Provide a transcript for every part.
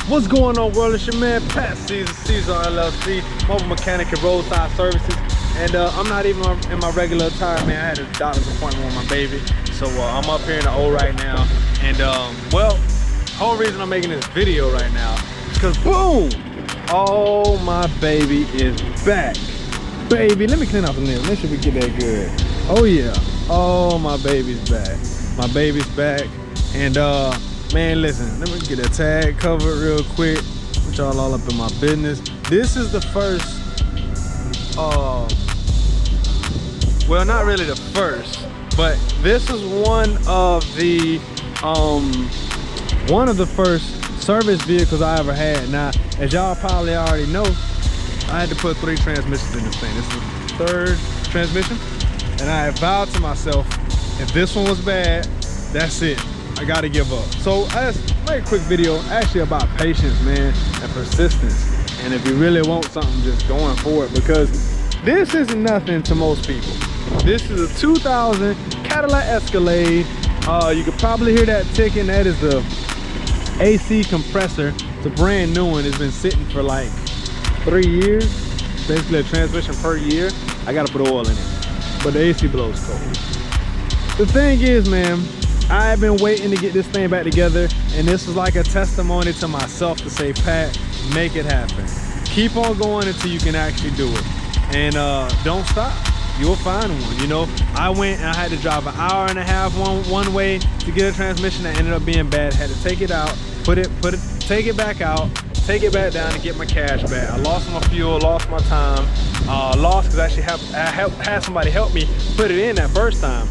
What's going on, world? It's your man Pat Seasallauto LLC, mobile mechanic and roadside services. And I'm not even in my regular attire, man. I had a doctor's appointment with my baby, so I'm up here in the O right now. And well, the whole reason I'm making this video right now is because boom, oh, my baby is back. Baby, let me clean off the nails. Make sure we get that good. Oh yeah, oh, my baby's back. My baby's back. And man, listen, let me get a tag covered real quick. Put y'all all up in my business. This is the first, well, not really the first, but this is one of the first service vehicles I ever had. Now, as y'all probably already know, I had to put 3 transmissions in this thing. This is the 3rd transmission, and I had vowed to myself, if this one was bad, that's it. I gotta give up. So I just made a quick video actually about patience, man, and persistence. And if you really want something, just going for it, because this isn't nothing to most people. This is a 2000 Cadillac Escalade. You could probably hear that ticking. That is the AC compressor. It's a brand new one. It's been sitting for like 3 years. Basically a transmission per year. I gotta put oil in it, but the AC blows cold. The thing is, man, I've been waiting to get this thing back together, and this is like a testimony to myself to say, Pat, make it happen. Keep on going until you can actually do it. And don't stop. You'll find one. You know, I went and I had to drive an hour and a half one way to get a transmission that ended up being bad. Had to take it out, take it back out, take it back down to get my cash back. I lost my fuel, lost my time, lost because I actually had somebody help me put it in that first time.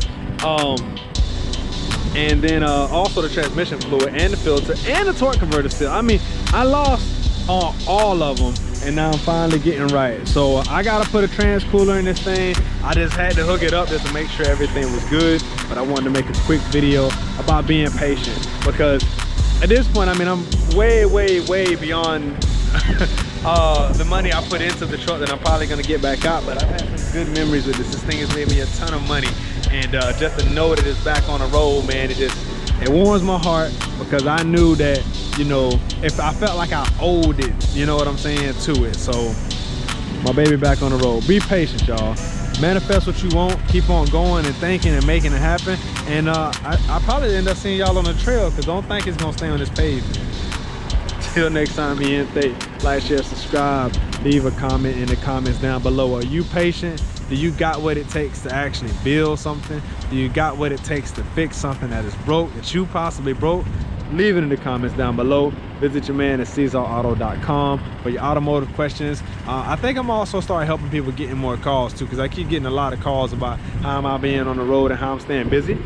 And then also the transmission fluid and the filter and the torque converter still. I mean, I lost on all of them, and now I'm finally getting right. So I gotta put a trans cooler in this thing. I just had to hook it up just to make sure everything was good, but I wanted to make a quick video about being patient, because at this point, I mean, I'm way beyond the money I put into the truck that I'm probably gonna get back out, but I've had some good memories with this. This thing has made me a ton of money. And just to know that it's back on the road, man, it warms my heart, because I knew that, you know, if I felt like I owed it, you know what I'm saying, to it. So my baby back on the road. Be patient, y'all. Manifest what you want, keep on going and thinking and making it happen. And I probably end up seeing y'all on the trail, because don't think it's gonna stay on this pavement. Till next time, me and Thay, like, share, subscribe, leave a comment in the comments down below. Are you patient? Do you got what it takes to actually build something? Do you got what it takes to fix something that is broke, that you possibly broke? Leave it in the comments down below. Visit your man at Seasallauto.com for your automotive questions. I think I'm also starting helping people getting more calls too, because I keep getting a lot of calls about how am I being on the road and how I'm staying busy.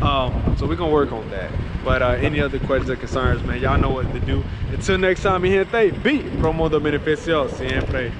So we're gonna work on that. But any other questions or concerns, man, y'all know what to do. Until next time, mi gente, be pro mundo beneficio siempre.